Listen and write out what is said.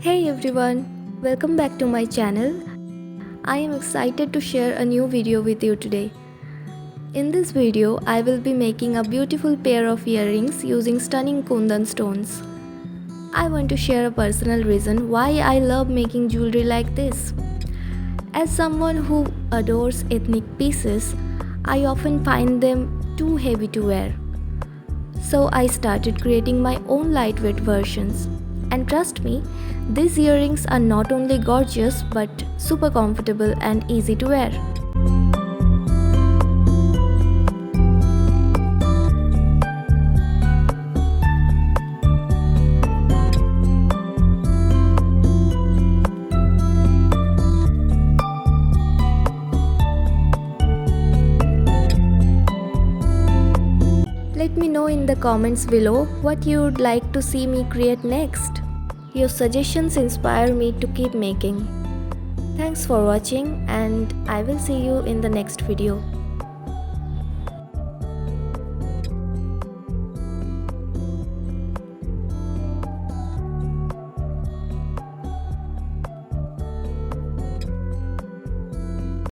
Hey everyone, welcome back to my channel. I am excited to share a new video with you today. In this video, I will be making a beautiful pair of earrings using stunning Kundan stones. I want to share a personal reason why I love making jewelry like this. As someone who adores ethnic pieces, I often find them too heavy to wear. So I started creating my own lightweight versions. And trust me, these earrings are not only gorgeous but super comfortable and easy to wear. Let me know in the comments below what you would like to see me create next. Your suggestions inspire me to keep making. Thanks for watching and I will see you in the next video.